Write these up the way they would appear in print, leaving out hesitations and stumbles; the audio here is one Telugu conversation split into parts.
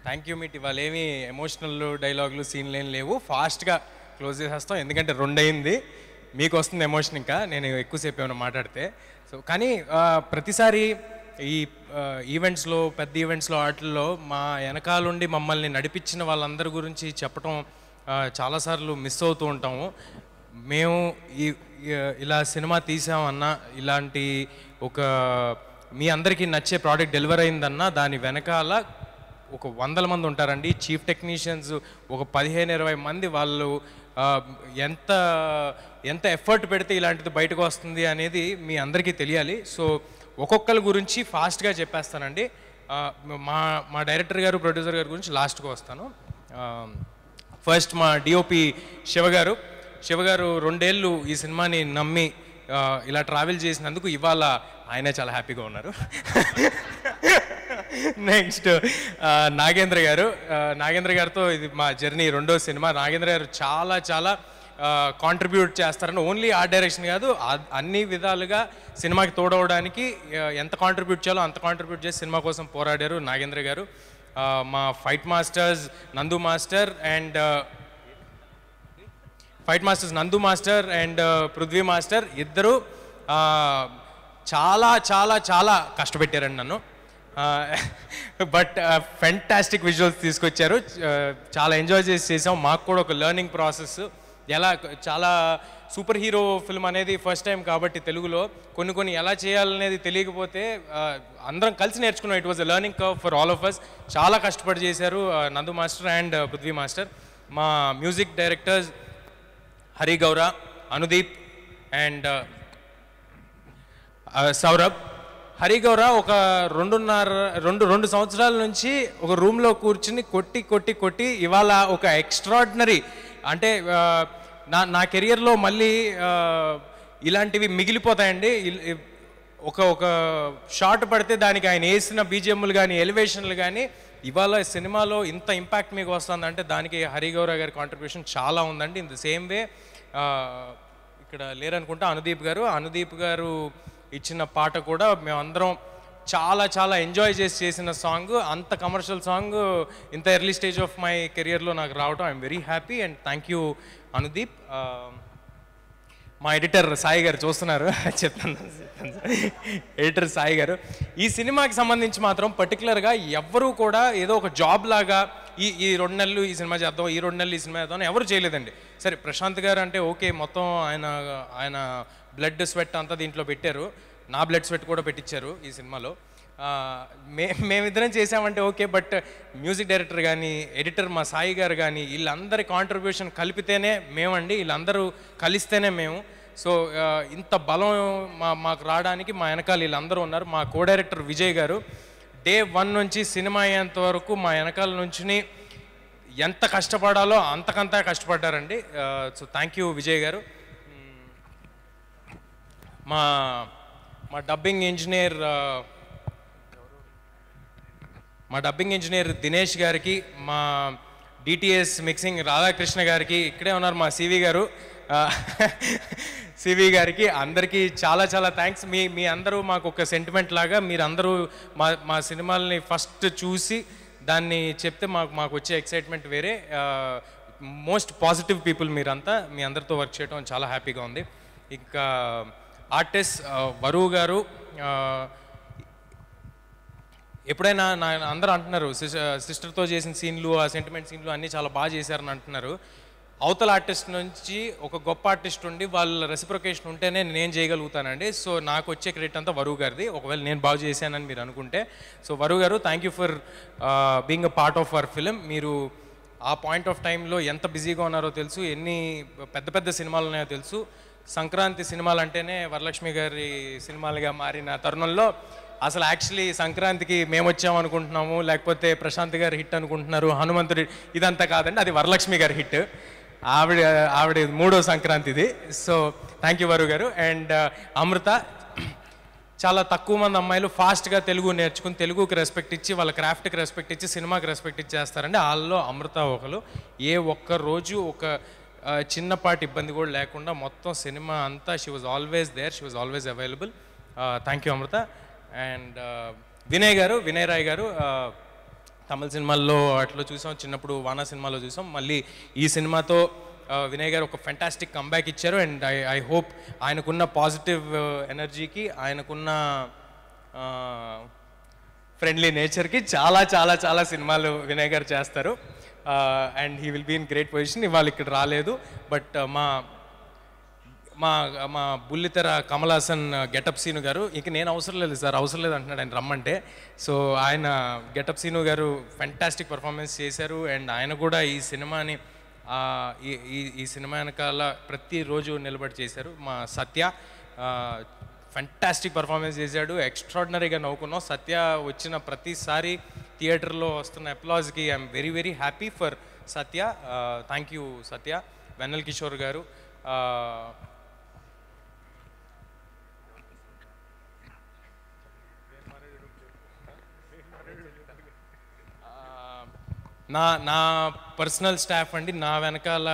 Thank you meet. ఇవాళ ఏమి ఎమోషనల్ డైలాగులు సీన్లు ఏం లేవు, ఫాస్ట్గా క్లోజ్ చేసేస్తాం. ఎందుకంటే 2 అయింది, మీకు వస్తుంది ఎమోషన్. ఇంకా నేను ఎక్కువసేపు ఏమైనా మాట్లాడితే సో కానీ ప్రతిసారి ఈ ఈవెంట్స్లో, పెద్ద ఈవెంట్స్లో, వాటిల్లో మా వెనకాలండి మమ్మల్ని నడిపించిన వాళ్ళందరి గురించి చెప్పటం చాలాసార్లు మిస్ అవుతూ ఉంటాము. మేము ఇలా సినిమా తీసామన్నా, ఇలాంటి ఒక మీ అందరికీ నచ్చే ప్రోడక్ట్ డెలివర్ అయిందన్నా దాని వెనకాల ఒక 100 మంది ఉంటారండి. చీఫ్ టెక్నీషియన్స్ ఒక 15-20 మంది. వాళ్ళు ఎంత ఎంత ఎఫర్ట్ పెడితే ఇలాంటిది బయటకు వస్తుంది అనేది మీ అందరికీ తెలియాలి. సో ఒక్కొక్కరి గురించి ఫాస్ట్గా చెప్పేస్తానండి. మా డైరెక్టర్ గారు, ప్రొడ్యూసర్ గారి గురించి లాస్ట్గా వస్తాను. ఫస్ట్ మా డిఓపి శివగారు. 2 ఏళ్ళు ఈ సినిమాని నమ్మి ఇలా ట్రావెల్ చేసినందుకు ఇవాళ ఆయనే చాలా హ్యాపీగా ఉన్నారు. నెక్స్ట్ నాగేంద్ర గారితో ఇది మా జర్నీ 2వ సినిమా. నాగేంద్ర గారు చాలా చాలా కాంట్రిబ్యూట్ చేస్తారని, ఓన్లీ ఆర్ట్ డైరెక్షన్ కాదు, అన్ని విధాలుగా సినిమాకి తోడవడానికి ఎంత కాంట్రిబ్యూట్ చేయాలో అంత కాంట్రిబ్యూట్ చేసి సినిమా కోసం పోరాడారు నాగేంద్ర గారు. మా ఫైట్ మాస్టర్స్ నందు మాస్టర్ అండ్ పృథ్వీ మాస్టర్ ఇద్దరు చాలా చాలా చాలా కష్టపెట్టారండి నన్ను. బట్ ఫెంటాస్టిక్ విజువల్స్ తీసుకొచ్చారు. చాలా ఎంజాయ్ చేసాం. మాకు కూడా ఒక లెర్నింగ్ ప్రాసెస్. చాలా సూపర్ హీరో ఫిల్మ్ అనేది ఫస్ట్ టైం కాబట్టి తెలుగులో కొన్ని ఎలా చేయాలనేది తెలియకపోతే అందరం కలిసి నేర్చుకున్నాం. It was a learning curve for all of us. చాలా కష్టపడి చేశారు Nandu master and Prithvi master. మా music directors Hari Gowra, Anudeep and Saurabh. Hari గౌర ఒక 2 సంవత్సరాల నుంచి ఒక రూమ్లో కూర్చుని కొట్టి ఇవాళ ఒక ఎక్స్ట్రాడినరీ, అంటే నా కెరియర్లో మళ్ళీ ఇలాంటివి మిగిలిపోతాయండి. ఒక షాట్ పడితే దానికి ఆయన వేసిన బీజిఎంలు కానీ, ఎలివేషన్లు కానీ, ఇవాళ సినిమాలో ఇంత ఇంపాక్ట్ మీకు వస్తుందంటే దానికి హరి గౌర గారి కాంట్రిబ్యూషన్ చాలా ఉందండి. ఇన్ ద సేమ్ వే ఇక్కడ లేరనుకుంటా అనుదీప్ గారు ఇచ్చిన పాట కూడా మేమందరం చాలా చాలా ఎంజాయ్ చేసిన సాంగ్. అంత కమర్షియల్ సాంగ్ ఇంత ఎర్లీ స్టేజ్ ఆఫ్ మై కెరియర్లో నాకు రావటం I'm very happy and thank you Anudeep. మా ఎడిటర్ సాయి గారు చూస్తున్నారు, చెప్తాను. ఎడిటర్ సాయి గారు ఈ సినిమాకి సంబంధించి మాత్రం పర్టికులర్గా ఎవ్వరూ కూడా ఏదో ఒక జాబ్ లాగా ఈ 2 నెలలు ఈ సినిమా చేద్దాం, ఈ 2 నెలలు ఈ సినిమా చేద్దాం ఎవరు చేయలేదండి. సరే ప్రశాంత్ గారు అంటే ఓకే, మొత్తం ఆయన బ్లడ్ స్వెట్ అంతా దీంట్లో పెట్టారు. నా బ్లడ్ స్వెట్ కూడా పెట్టించారు ఈ సినిమాలో. మేమిద్దరం చేసామంటే ఓకే, బట్ మ్యూజిక్ డైరెక్టర్ కానీ, ఎడిటర్ మా సాయి గారు కానీ, వీళ్ళందరి కాంట్రిబ్యూషన్ కలిపితేనే మేమండి, వీళ్ళందరూ కలిస్తేనే మేము. సో ఇంత బలం మాకు రావడానికి మా వెనకాల వీళ్ళందరూ ఉన్నారు. మా కో డైరెక్టర్ విజయ్ గారు డే 1 నుంచి సినిమా అయ్యేంత వరకు మా వెనకాల నుంచి ఎంత కష్టపడాలో అంతకంతా కష్టపడ్డారండి. సో థ్యాంక్ యూ విజయ్ గారు. మా డబ్బింగ్ ఇంజనీర్ దినేష్ గారికి, మా డిటిఎస్ మిక్సింగ్ రాధాకృష్ణ గారికి, ఇక్కడే ఉన్నారు మా సివి గారికి, అందరికీ చాలా చాలా థ్యాంక్స్. మీ అందరూ మాకు ఒక సెంటిమెంట్ లాగా, మీరందరూ మా సినిమాల్ని ఫస్ట్ చూసి దాన్ని చెప్తే మాకు వచ్చే ఎక్సైట్మెంట్ వేరే. మోస్ట్ పాజిటివ్ పీపుల్ మీరంతా. మీ అందరితో వర్క్ చేయడం చాలా హ్యాపీగా ఉంది. ఇంకా ఆర్టిస్ట్ వరువు గారు, ఎప్పుడైనా అందరూ అంటున్నారు సిస్టర్తో చేసిన సీన్లు, ఆ సెంటిమెంట్ సీన్లు అన్నీ చాలా బాగా చేశారని అంటున్నారు. అవతల ఆర్టిస్ట్ నుంచి ఒక గొప్ప ఆర్టిస్ట్ ఉండి వాళ్ళ రెసిప్రొకేషన్ ఉంటేనే నేను చేయగలుగుతానండి. సో నాకు వచ్చే క్రెడిట్ అంతా వరువు గారిది, ఒకవేళ నేను బాగా చేశానని మీరు అనుకుంటే. సో వరువు గారు thank you for being a part of our film. మీరు ఆ పాయింట్ ఆఫ్ టైంలో ఎంత బిజీగా ఉన్నారో తెలుసు, ఎన్ని పెద్ద సినిమాలు ఉన్నాయో తెలుసు. సంక్రాంతి సినిమాలు అంటేనే వరలక్ష్మి గారి సినిమాలుగా మారిన తరుణంలో అసలు యాక్చువల్లీ సంక్రాంతికి మేము వచ్చామనుకుంటున్నాము, లేకపోతే ప్రశాంత్ గారి హిట్ అనుకుంటున్నారు, హనుమంతుడి, ఇదంతా కాదండి, అది వరలక్ష్మి గారి హిట్. ఆవిడ 3వ సంక్రాంతిది. సో థ్యాంక్ యూ వరు గారు. అండ్ అమృత, చాలా తక్కువ మంది అమ్మాయిలు ఫాస్ట్గా తెలుగు నేర్చుకుని తెలుగుకి రెస్పెక్ట్ ఇచ్చి, వాళ్ళ క్రాఫ్ట్కి రెస్పెక్ట్ ఇచ్చి, సినిమాకి రెస్పెక్ట్ ఇచ్చేస్తారండి. వాళ్ళలో అమృత ఒకరు. ఏ ఒక్క రోజు ఒక చిన్నపాటి ఇబ్బంది కూడా లేకుండా మొత్తం సినిమా అంతా she was always there, she was always available. Thank you Amrita. And Vinay Roy garu Tamil సినిమాల్లో అట్లా చూసాం, చిన్నప్పుడు వానా సినిమాలో చూసాం. మళ్ళీ ఈ సినిమాతో వినయ్ గారు ఒక ఫెంటాస్టిక్ కంబ్యాక్ ఇచ్చారు. అండ్ ఐ హోప్ ఆయనకున్న పాజిటివ్ ఎనర్జీకి, ఆయనకున్న ఫ్రెండ్లీ నేచర్కి చాలా చాలా చాలా సినిమాలు వినయ్ గారు చేస్తారు. And he will be in great position. ఇవాళ ఇక్కడ రాలేదు, బట్ మా మా మా బుల్లితెర కమల్ హాసన్ గెటప్ సీను గారు, ఇంక నేను అవసరం లేదు సార్, అవసరం లేదు అంటున్నాడు ఆయన రమ్మంటే. సో ఆయన గెటప్ సీను గారు ఫెంటాస్టిక్ పర్ఫార్మెన్స్ చేశారు. అండ్ ఆయన కూడా ఈ సినిమాని ఈ సినిమా వెనకాల ప్రతిరోజు నిలబడి చేశారు. మా సత్య ఫెంటాస్టిక్ పర్ఫార్మెన్స్ చేశాడు, ఎక్స్ట్రాడినరీగా నవ్వుకున్నాం. సత్య వచ్చిన ప్రతిసారి థియేటర్లో వస్తున్న అప్లాజ్కి I'm very very happy for Satya. Thank you Satya. Vennela Kishore garu, నా పర్సనల్ స్టాఫ్ అండి, నా వెనకాల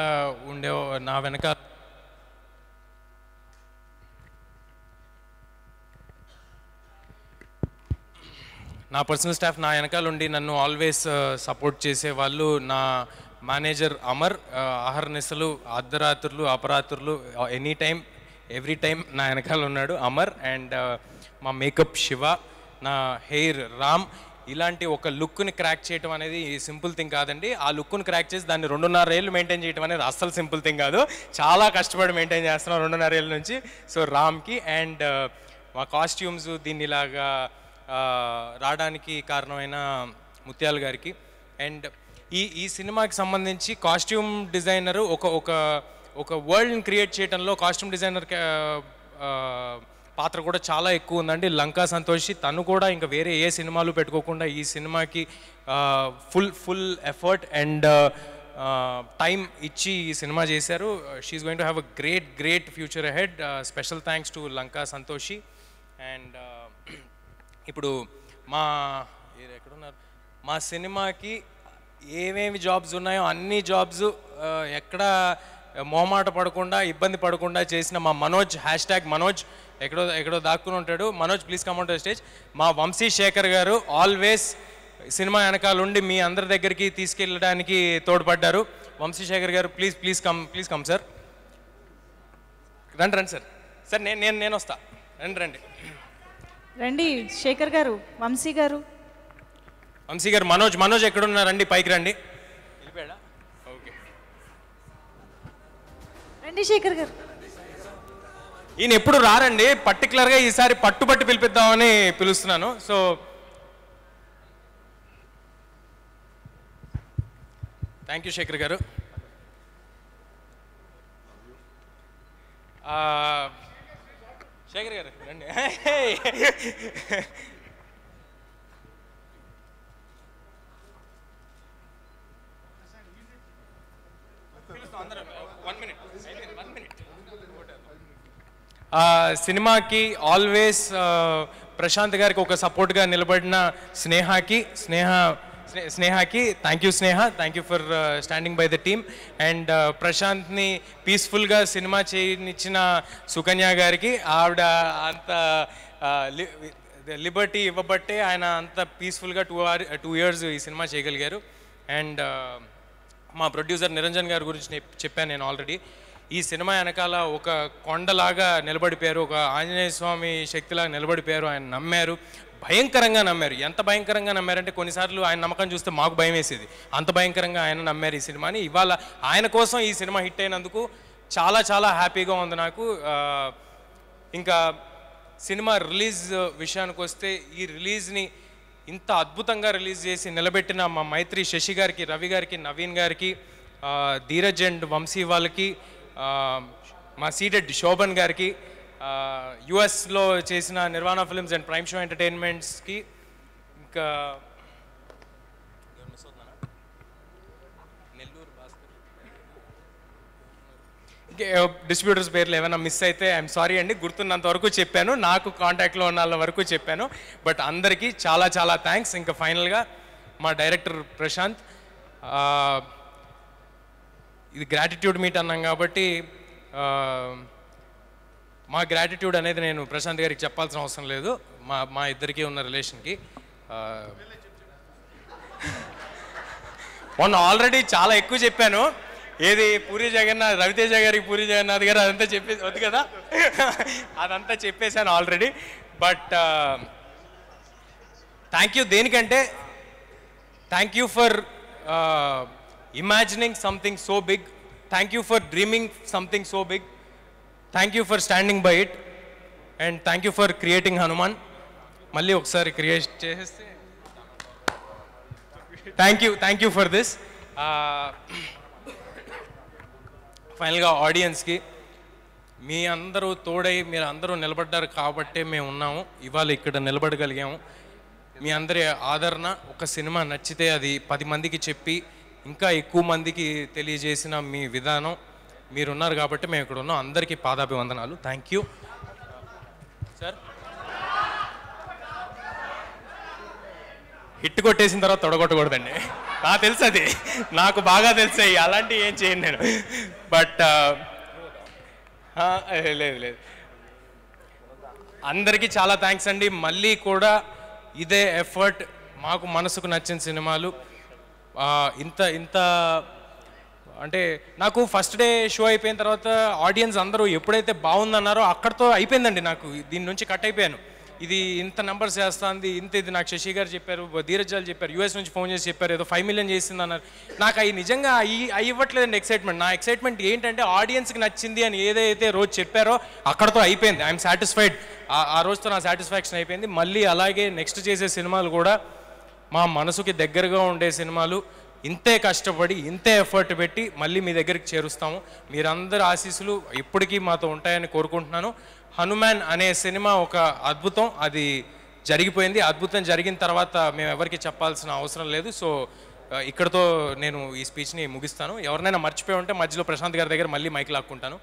నా పర్సనల్ స్టాఫ్ నా వెనకాల ఉండి నన్ను ఆల్వేస్ సపోర్ట్ చేసేవాళ్ళు. నా మేనేజర్ అమర్, అహర్నిశలు, అర్ధరాత్రులు, అపరాత్రులు, ఎనీ టైం ఎవ్రీ టైం నా వెనకాల ఉన్నాడు అమర్. అండ్ మా మేకప్ శివ, నా హెయిర్ రామ్. ఇలాంటి ఒక లుక్ని క్రాక్ చేయడం అనేది సింపుల్ థింగ్ కాదండి. ఆ లుక్ని క్రాక్ చేసి దాన్ని 2.5 ఏళ్ళు మెయింటైన్ చేయడం అనేది అస్సలు సింపుల్ థింగ్ కాదు. చాలా కష్టపడి మెయింటైన్ చేస్తున్నాం 2.5 ఏళ్ళ నుంచి. సో రామ్కి అండ్ మా కాస్ట్యూమ్స్ దీన్ని ఇలాగా రావడానికి కారణమైన ముత్యాల గారికి. అండ్ ఈ సినిమాకి సంబంధించి కాస్ట్యూమ్ డిజైనరు ఒక వరల్డ్ని క్రియేట్ చేయడంలో కాస్ట్యూమ్ డిజైనర్ పాత్ర కూడా చాలా ఎక్కువ ఉందండి. లంకా సంతోషి, తను కూడా ఇంకా వేరే ఏ సినిమాలు పెట్టుకోకుండా ఈ సినిమాకి ఫుల్ ఎఫర్ట్ అండ్ టైం ఇచ్చి ఈ సినిమా చేశారు. She is going to have a great future ahead. Special thanks to Lanka Santoshi. And ఇప్పుడు ఎక్కడున్నారు, మా సినిమాకి ఏమేమి జాబ్స్ ఉన్నాయో అన్ని జాబ్స్ ఎక్కడ మొహమాట పడకుండా, ఇబ్బంది పడకుండా చేసిన మా మనోజ్, #మనోజ్ ఎక్కడో దాక్కుని ఉంటాడు. Manoj please come on to stage. మా వంశీ శేఖర్ గారు ఆల్వేస్ సినిమా వెనకాల ఉండి మీ అందరి దగ్గరికి తీసుకెళ్ళడానికి తోడ్పడ్డారు. వంశీ శేఖర్ గారు ప్లీజ్ కమ్ సార్. రండి సార్, నేను వస్తా. రండి శేఖర్ గారు, వంశీ గారు. మనోజ్ ఎక్కడున్నారండి? పైకి రండి. వెళ్ళిపోయాడా? ఓకే, రండి శేఖర్ గారు. ఈయన ఎప్పుడు రారండి, పర్టికులర్గా ఈసారి పట్టుబట్టి పిలిపిద్దామని పిలుస్తున్నాను. సో థ్యాంక్ యూ శేఖర్ గారు. శేఖర్ గారు రండి. సినిమాకి ఆల్వేస్ ప్రశాంత్ గారికి ఒక సపోర్ట్గా నిలబడిన స్నేహాకి thank you Sneha, thank you for standing by the team. And ప్రశాంత్ని పీస్ఫుల్గా సినిమా చేయనిచ్చిన సుకన్య గారికి, ఆవిడ అంత లిబర్టీ ఇవ్వబట్టే ఆయన అంత పీస్ఫుల్గా 2 years ఈ సినిమా చేయగలిగారు. అండ్ మా ప్రొడ్యూసర్ నిరంజన్ గారి గురించి చెప్పాను నేను ఆల్రెడీ. ఈ సినిమా వెనకాల ఒక కొండలాగా నిలబడిపోయారు, ఒక ఆంజనేయ స్వామి శక్తిలాగా నిలబడిపోయారు. ఆయన నమ్మారు, భయంకరంగా నమ్మారు. ఎంత భయంకరంగా నమ్మారంటే కొన్నిసార్లు ఆయన నమ్మకం చూస్తే మాకు భయం వేసేది, అంత భయంకరంగా ఆయన నమ్మారు ఈ సినిమాని. ఇవాళ ఆయన కోసం ఈ సినిమా హిట్ అయినందుకు చాలా చాలా హ్యాపీగా ఉంది నాకు. ఇంకా సినిమా రిలీజ్ విషయానికి వస్తే, ఈ రిలీజ్ని ఇంత అద్భుతంగా రిలీజ్ చేసి నిలబెట్టిన మా మైత్రి శశి గారికి, రవి గారికి, నవీన్ గారికి, ధీరజ్ అండ్ వంశీ వాళ్ళకి, మా సీటెడ్ శోభన్ గారికి, యుఎస్లో చేసిన నిర్వాణ ఫిల్మ్స్ అండ్ ప్రైమ్ షో ఎంటర్టైన్మెంట్స్కి, ఇంకా నెల్లూరు డిస్ట్రిబ్యూటర్స్ పేర్లు ఏమైనా మిస్ అయితే ఐఎమ్ సారీ అండి. గుర్తున్నంత వరకు చెప్పాను, నాకు కాంటాక్ట్లో ఉన్న వాళ్ళ వరకు చెప్పాను. బట్ అందరికీ చాలా చాలా థ్యాంక్స్. ఇంకా ఫైనల్గా మా డైరెక్టర్ ప్రశాంత్, ఇది గ్రాటిట్యూడ్ మీట్ అన్నాం కాబట్టి మా గ్రాటిట్యూడ్ అనేది నేను ప్రశాంత్ గారికి చెప్పాల్సిన అవసరం లేదు, మా ఇద్దరికీ ఉన్న రిలేషన్కి. మొన్న ఆల్రెడీ చాలా ఎక్కువ చెప్పాను. ఏది పూరి జగన్నాథ్, రవితేజ గారికి పూరి జగన్నాథ్ గారు అదంతా చెప్పేసి వద్దు కదా, అదంతా చెప్పేశాను ఆల్రెడీ. But thank you. దేనికంటే thank you for imagining something so big. Thank you for dreaming something so big. Thank you for standing by it. And thank you for creating Hanuman. Malli okkasari create cheste. Thank you for this. Finally ga audience ki మీ అందరూ తోడై మీరు అందరూ నిలబడ్డారు కాబట్టే మేము ఉన్నాము, ఇవాళ ఇక్కడ నిలబడగలిగాము. మీ అందరి ఆదరణ, ఒక సినిమా నచ్చితే అది 10 మందికి చెప్పి ఇంకా ఎక్కువ మందికి తెలియజేసిన మీ విధానం, మీరున్నారు కాబట్టి మేము ఇక్కడ ఉన్నాం. అందరికీ పాదాభివందనాలు. Thank you sir. హిట్ కొట్టేసిన తర్వాత తొడగొట్టకూడదండి, నాకు తెలుసు, అది నాకు బాగా తెలుసాయి, అలాంటివి ఏం చేయను నేను. బట్ లేదు, అందరికీ చాలా థ్యాంక్స్ అండి. మళ్ళీ కూడా ఇదే ఎఫర్ట్, మాకు మనసుకు నచ్చిన సినిమాలు ఇంత అంటే నాకు ఫస్ట్ డే షో అయిపోయిన తర్వాత ఆడియన్స్ అందరూ ఎప్పుడైతే బాగుందన్నారో అక్కడితో అయిపోయిందండి. నాకు దీని నుంచి కట్ అయిపోయాను. ఇది ఇంత నెంబర్స్ చేస్తుంది, ఇది నాకు శశి గారు చెప్పారు, ధీరజాలు చెప్పారు, యూఎస్ నుంచి ఫోన్ చేసి చెప్పారు, ఏదో 5 మిలియన్ చేసింది అన్నారు. నాకు అవి నిజంగా అవి ఇవ్వట్లేదండి ఎక్సైట్మెంట్. నా ఎక్సైట్మెంట్ ఏంటంటే ఆడియన్స్కి నచ్చింది అని ఏదైతే రోజు చెప్పారో అక్కడతో అయిపోయింది. I'm satisfied. ఆ రోజుతో నా సాటిస్ఫాక్షన్ అయిపోయింది. మళ్ళీ అలాగే నెక్స్ట్ చేసే సినిమాలు కూడా మా మనసుకి దగ్గరగా ఉండే సినిమాలు, ఇంతే కష్టపడి ఇంతే ఎఫర్ట్ పెట్టి మళ్ళీ మీ దగ్గరికి చేరుస్తాము. మీరందరి ఆశీస్సులు ఎప్పటికీ మాతో ఉంటాయని కోరుకుంటున్నాను. హనుమాన్ అనే సినిమా ఒక అద్భుతం, అది జరిగిపోయింది. అద్భుతం జరిగిన తర్వాత మేము ఎవరికి చెప్పాల్సిన అవసరం లేదు. సో ఇక్కడతో నేను ఈ స్పీచ్ని ముగిస్తాను. ఎవరినైనా మర్చిపోయి ఉంటే మధ్యలో ప్రశాంత్ గారి దగ్గర మళ్ళీ మైక్ లాక్కుంటాను.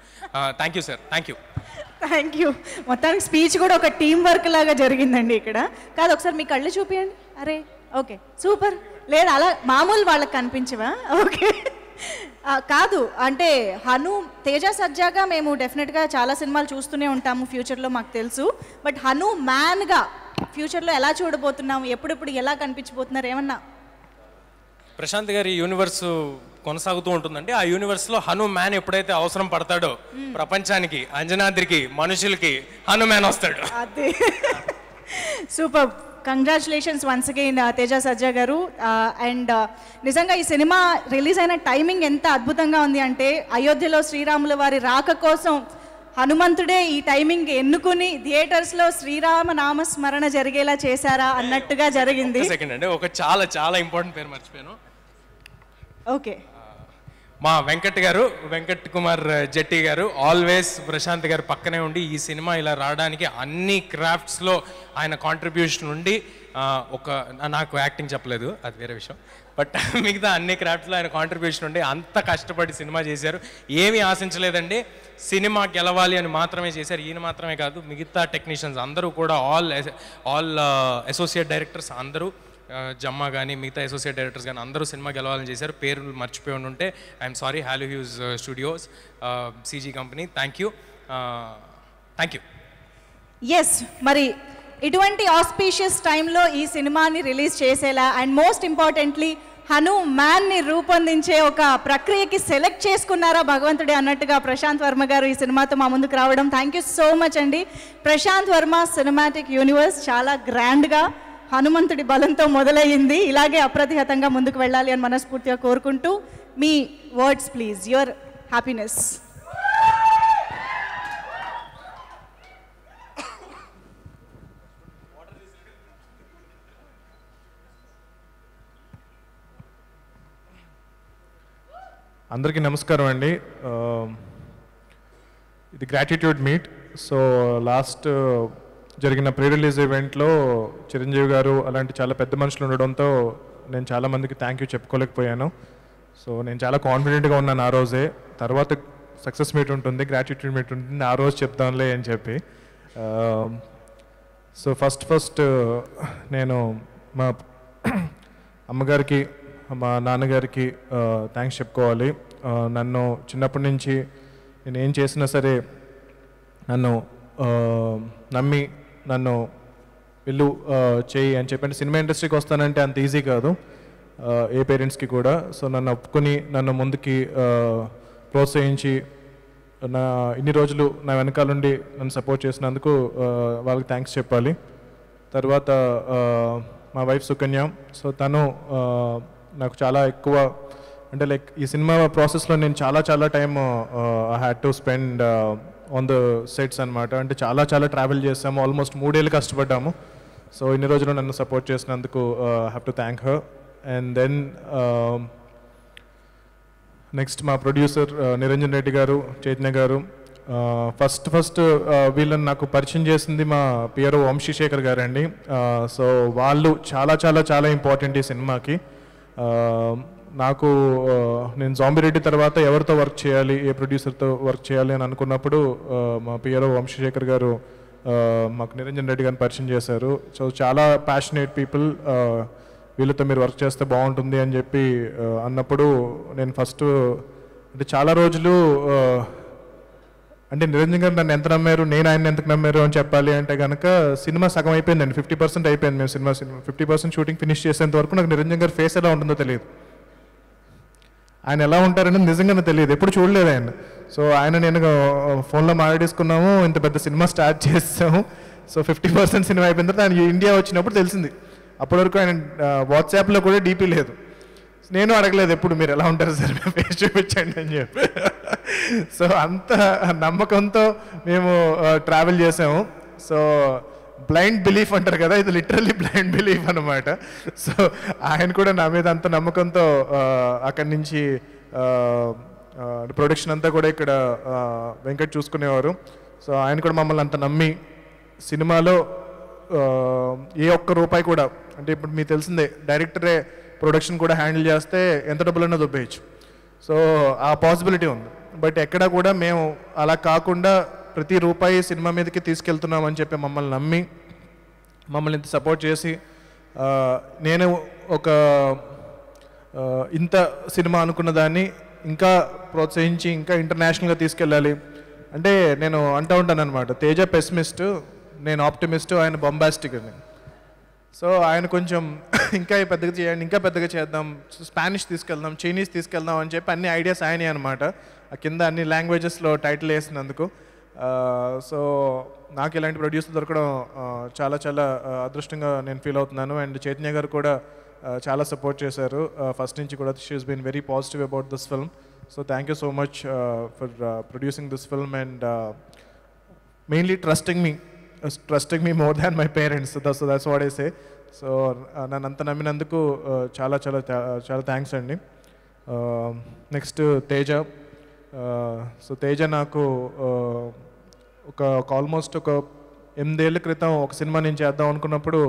Thank you sir. Thank you. మొత్తానికి స్పీచ్ కూడా ఒక టీం వర్క్ లాగా జరిగిందండి ఇక్కడ. కాదు, ఒకసారి మీ కళ్ళు చూపించండి. అరే ఓకే, సూపర్. లేదు, అలా మామూలు వాళ్ళకి కనిపించవా? ఓకే. కాదు అంటే తేజ సజ్జాగా మేము డెఫినెట్గా చాలా సినిమాలు చూస్తూనే ఉంటాము ఫ్యూచర్లో, మాకు తెలుసు. బట్ మ్యాన్గా ఫ్యూచర్లో ఎలా చూడబోతున్నాము, ఎప్పుడెప్పుడు ఎలా కనిపించబోతున్నారు ఏమన్నా? ప్రశాంత్ గారి యూనివర్స్ కొనసాగుతూ ఉంటుందండి. ఆ యూనివర్స్లో మ్యాన్ ఎప్పుడైతే అవసరం పడతాడో ప్రపంచానికి, అంజనాద్రికి, మనుషులకి మ్యాన్ వస్తాడు. అదే. Super. Congratulations once again Teja Sajja garu. And నిజంగా ఈ సినిమా రిలీజ్ అయిన టైమింగ్ ఎంత అద్భుతంగా ఉంది అంటే, అయోధ్యలో శ్రీరాముల వారి రాక కోసం హనుమంతుడే ఈ టైమింగ్ ఎన్నుకుని థియేటర్స్లో శ్రీరామ నామస్మరణ జరిగేలా చేశారా అన్నట్టుగా జరిగింది. సెకండ్ అండి, ఒక చాలా చాలా ఇంపార్టెంట్ పేరు మర్చిపోయాను. ఓకే. మా వెంకట్ కుమార్ జెట్టి గారు ఆల్వేస్ ప్రశాంత్ గారు పక్కనే ఉండి ఈ సినిమా ఇలా రావడానికి అన్ని క్రాఫ్ట్స్లో ఆయన కాంట్రిబ్యూషన్ ఉండి, నాకు యాక్టింగ్ చెప్పలేదు, అది వేరే విషయం. బట్ మిగతా అన్ని క్రాఫ్ట్స్లో ఆయన కాంట్రిబ్యూషన్ ఉండి అంత కష్టపడి సినిమా చేశారు. ఏమీ ఆశించలేదండి, సినిమా గెలవాలి అని మాత్రమే చేశారు. ఈయన మాత్రమే కాదు, మిగతా టెక్నీషియన్స్ అందరూ కూడా, ఆల్ అసోసియేట్ డైరెక్టర్స్ అందరూ, జమ్మా కానీ మిగతా అసోసియేట్ డైరెక్టర్స్ కానీ అందరూ సినిమా గెలవాలని చేశారు. పేర్లు మర్చిపోయి ఉంటే I'm sorry. Hello huge studios, CG company, thank you. Yes, మరి ఇటువంటి ఆస్పీషియస్ టైంలో ఈ సినిమాని రిలీజ్ చేసేలా అండ్ మోస్ట్ ఇంపార్టెంట్లీ హనుమాన్ని రూపొందించే ఒక ప్రక్రియకి సెలెక్ట్ చేసుకున్నారా భగవంతుడే అన్నట్టుగా ప్రశాంత్ వర్మ గారు ఈ సినిమాతో మా ముందుకు రావడం, థ్యాంక్ యూ సో మచ్ అండి. ప్రశాంత్ వర్మ సినిమాటిక్ యూనివర్స్ చాలా గ్రాండ్గా హనుమంతుడి బలంతో మొదలయ్యింది. ఇలాగే అప్రతిహతంగా ముందుకు వెళ్ళాలి అని మనస్ఫూర్తిగా కోరుకుంటూ, మీ వర్డ్స్ ప్లీజ్, యువర్ హ్యాపీనెస్. అందరికీ నమస్కారం అండి. ఇది గ్రాటిట్యూడ్ మీట్. సో లాస్ట్ జరిగిన ప్రీ రిలీజ్ ఈవెంట్లో చిరంజీవి గారు అలాంటి చాలా పెద్ద మనుషులు ఉండడంతో నేను చాలామందికి థ్యాంక్ యూ చెప్పుకోలేకపోయాను. సో నేను చాలా కాన్ఫిడెంట్గా ఉన్నాను ఆ రోజే. తర్వాత సక్సెస్ మీట్ ఉంటుంది, గ్రాటిట్యూడ్ మీట్ ఉంటుంది, ఆ రోజు చెప్తానులే అని చెప్పి. సో ఫస్ట్ నేను మా అమ్మగారికి, మా నాన్నగారికి థ్యాంక్స్ చెప్పుకోవాలి. నన్ను చిన్నప్పటి నుంచి నేను ఏం చేసినా సరే నన్ను నమ్మి నన్ను వెళ్ళు చేయి అని చెప్పండి. సినిమా ఇండస్ట్రీకి వస్తానంటే అంత ఈజీ కాదు ఏ పేరెంట్స్కి కూడా. సో నన్ను ఒప్పుకొని నన్ను ముందుకి ప్రోత్సహించి ఇన్ని రోజులు నా వెనకాలండి నన్ను సపోర్ట్ చేసినందుకు వాళ్ళకి థ్యాంక్స్ చెప్పాలి. తర్వాత మా వైఫ్ సుకన్య. సో తను నాకు చాలా ఎక్కువ అంటే లైక్ ఈ సినిమా ప్రాసెస్లో నేను చాలా time I had to spend on the sets అనమాట. అంటే చాలా ట్రావెల్ చేసాము, ఆల్మోస్ట్ 3 ఏళ్ళు కష్టపడ్డాము. సో ఇన్ని రోజులు నన్ను సపోర్ట్ చేసినందుకు have to thank her. And then next మా ప్రొడ్యూసర్ నిరంజన్ రెడ్డి గారు, చైతన్య గారు. ఫస్ట్ వీళ్ళని నాకు పరిచయం చేసింది మా పిఆర్ఓ వంశీశేఖర్ గారు అండి. సో వాళ్ళు చాలా ఇంపార్టెంట్ ఈ సినిమాకి. నాకు నేను జాంబీ రెడ్డి తర్వాత ఎవరితో వర్క్ చేయాలి, ఏ ప్రొడ్యూసర్తో వర్క్ చేయాలి అని అనుకున్నప్పుడు మా పిఆర్ఓ వంశీశేఖర్ గారు మాకు నిరంజన్ రెడ్డి గారిని పరిచయం చేశారు. సో చాలా ప్యాషనేట్ పీపుల్, వీళ్ళతో మీరు వర్క్ చేస్తే బాగుంటుంది అని చెప్పి అన్నప్పుడు నేను ఫస్ట్ అంటే చాలా రోజులు అంటే నిరంజన్ గారు నన్ను ఎంత నమ్మారు, నేను ఆయన ఎందుకు నమ్మారు అని చెప్పాలి అంటే కనుక సినిమా సగం అయిపోయిందండి, 50% అయిపోయింది. మేము సినిమా 50% షూటింగ్ ఫినిష్ చేసేంత వరకు నాకు నిరంజన్ గారి ఫేస్ ఎలా ఉంటుందో తెలియదు, ఆయన ఎలా ఉంటారని నిజంగానే తెలియదు, ఎప్పుడు చూడలేదు ఆయన. సో ఆయన నేను ఫోన్లో మాట్లాడేసుకున్నాము, ఇంత పెద్ద సినిమా స్టార్ట్ చేసాము. సో 50% సినిమా అయిపోయిన తర్వాత ఆయన ఇండియా వచ్చినప్పుడు తెలిసింది. అప్పటి వరకు ఆయన వాట్సాప్లో కూడా డీపీ లేదు. నేను అడగలేదు ఎప్పుడు మీరు ఎలా ఉంటారు సార్, మేము ఫేస్ చూపించండి అని చెప్పి. సో అంత నమ్మకంతో మేము ట్రావెల్ చేసాము. సో బ్లైండ్ బిలీఫ్ అంటారు కదా, ఇది లిటరల్లీ బ్లైండ్ బిలీఫ్ అనమాట. సో ఆయన కూడా నా మీద అంత నమ్మకంతో అక్కడి నుంచి ప్రొడక్షన్ అంతా కూడా ఇక్కడ వెంకట్ చూసుకునేవారు. సో ఆయన కూడా మమ్మల్ని అంత నమ్మి సినిమాలో ఏ ఒక్క రూపాయి కూడా అంటే ఇప్పుడు మీకు తెలిసిందే డైరెక్టరే ప్రొడక్షన్ కూడా హ్యాండిల్ చేస్తే ఎంత డబ్బులన్నా దొబ్బేయచ్చు. సో ఆ పాసిబిలిటీ ఉంది. బట్ ఎక్కడా కూడా మేము అలా కాకుండా ప్రతి రూపాయి సినిమా మీదకి తీసుకెళ్తున్నామని చెప్పి మమ్మల్ని నమ్మి మమ్మల్ని ఇంత సపోర్ట్ చేసి నేను ఒక ఇంత సినిమా అనుకున్న దాన్ని ఇంకా ప్రోత్సహించి ఇంకా ఇంటర్నేషనల్గా తీసుకెళ్ళాలి అంటే నేను అంటూ ఉంటాను అనమాట, తేజ పెసిమిస్ట్, నేను ఆప్టిమిస్ట్, ఆయన బొంబాస్టిక్ అని. సో ఆయన కొంచెం ఇంకా పెద్దగా చేయండి, ఇంకా పెద్దగా చేద్దాం, స్పానిష్ తీసుకెళ్దాం, చైనీస్ తీసుకెళ్దాం అని చెప్పి అన్ని ఐడియాస్ ఆయనే అనమాట. ఆ కింద అన్ని లాంగ్వేజెస్లో టైటిల్ వేసినందుకు. సో నాకు ఇలాంటి ప్రొడ్యూసర్ దొరకడం చాలా అదృష్టంగా నేను ఫీల్ అవుతున్నాను. అండ్ చైతన్య గారు కూడా చాలా సపోర్ట్ చేశారు ఫస్ట్ నుంచి కూడా. She has been very positive about this film. So thank you so much for producing this film and mainly trusting me more than my parents. So that's what I say. So నన్ను అంత నమ్మినందుకు చాలా థ్యాంక్స్ అండి. నెక్స్ట్ తేజ. సో తేజ నాకు ఒక ఆల్మోస్ట్ ఒక 8 ఏళ్ల క్రితం ఒక సినిమా నేను చేద్దాం అనుకున్నప్పుడు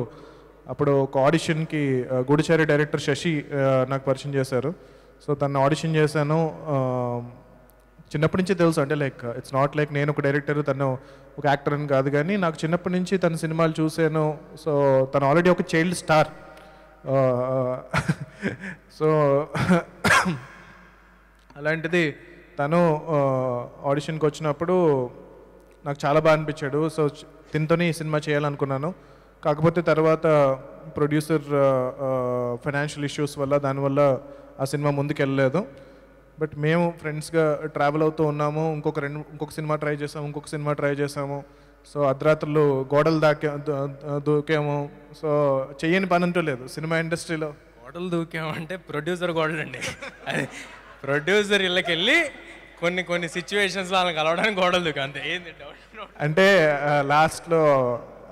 అప్పుడు ఒక ఆడిషన్కి గూడిచారి డైరెక్టర్ శశి నాకు పరిచయం చేశారు. సో తను ఆడిషన్ చేశాను. చిన్నప్పటి నుంచి తెలుసు, అంటే లైక్ ఇట్స్ నాట్ లైక్ నేను ఒక డైరెక్టర్ తను ఒక యాక్టర్ అని కాదు, కానీ నాకు చిన్నప్పటి నుంచి తన సినిమాలు చూశాను. సో తను ఆల్రెడీ ఒక చైల్డ్ స్టార్. సో అలాంటిది తను ఆడిషన్కి వచ్చినప్పుడు నాకు చాలా బాగా అనిపించాడు. సో తినతోనే ఈ సినిమా చేయాలనుకున్నాను. కాకపోతే తర్వాత ప్రొడ్యూసర్ ఫైనాన్షియల్ ఇష్యూస్ వల్ల దానివల్ల ఆ సినిమా ముందుకు వెళ్ళలేదు. బట్ మేము ఫ్రెండ్స్గా ట్రావెల్ అవుతూ ఉన్నాము. ఇంకొక సినిమా ట్రై చేసాము. సో అర్ధరాత్రులు గోడలు దూకాము. సో చెయ్యని పని అంటూ లేదు సినిమా ఇండస్ట్రీలో. గోడలు దూకామంటే ప్రొడ్యూసర్ గోడలు అండి. అది ప్రొడ్యూసర్ ఇళ్ళకి వెళ్ళి కొన్ని సిచ్యువేషన్స్లో వాళ్ళని కలవడానికి గోడలు దూకా, అంతే. ఏంది అంటే లాస్ట్లో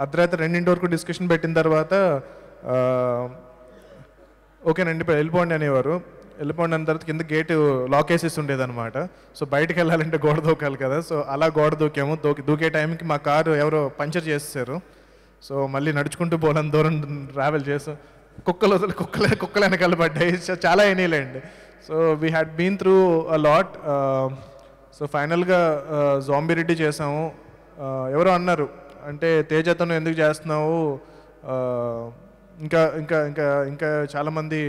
అర్ధరాత్రి 2 వరకు డిస్కషన్ పెట్టిన తర్వాత ఓకేనండి వెళ్ళిపోండి అనేవారు. వెళ్ళిపోండి అన్న తర్వాత కింద గేటు లాక్ వేసేసి ఉండేదన్నమాట. సో బయటకు వెళ్ళాలంటే గోడ దూకాలి కదా. సో అలా గోడ దూకాము. దూకే టైంకి మా కారు ఎవరో పంచర్ చేసేసారు. సో మళ్ళీ నడుచుకుంటూ పోలేని దూరం ట్రావెల్ చేసాం. కుక్కలు వెనకాల పడ్డాయి, చాలా అయినాయిలేండి. So we had been through a lot. So ఫైనల్గా జాంబీ రెడ్డి చేసాము. ఎవరో అన్నారు, అంటే తేజతను ఎందుకు చేస్తున్నావు, ఇంకా ఇంకా ఇంకా ఇంకా చాలామంది